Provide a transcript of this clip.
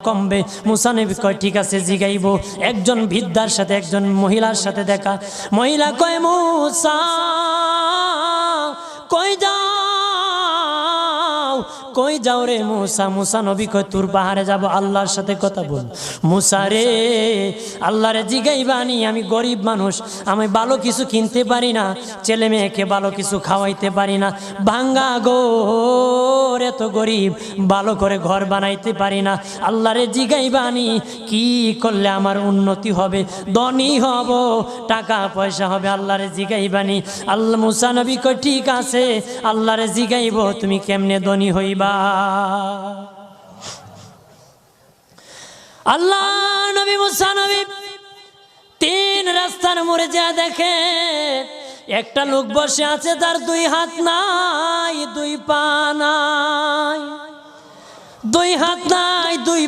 কমবে। মুসা নবী কয় ঠিক আছে জিগাইব। একজন বৃদ্ধার সাথে একজন মহিলার সাথে দেখা। মহিলা কয় মুসা কই যাও, কই যাও রে মুসা? মুসা নবী কয় তোর পাহাড়ে যাব আল্লাহর সাথে কথা বল। মুসা রে আল্লাহরে জিগাইবানি, আমি গরিব মানুষ, আমি ভালো কিছু কিনতে পারি না, ছেলে মেয়েকে ভালো কিছু খাওয়াইতে পারি না, ভাঙ্গা গোর, এত গরিব, ভালো করে ঘর বানাইতে পারি না। আল্লাহরে জিগাইবানি কি করলে আমার উন্নতি হবে, ধনী হব, টাকা পয়সা হবে, আল্লাহরে জিগাইবানি। আল্লাহ মুসা নবী কয় ঠিক আছে আল্লাহরে জিগাইব, তুমি কেমনে ধনী হইবা? আল্লাহ নবী মুসা নবী তিন রাস্তার মোড়ে যা দেখে একটা লোক বসে আছে, তার দুই হাত নাই, দুই পা নাই, দুই হাত নাই, দুই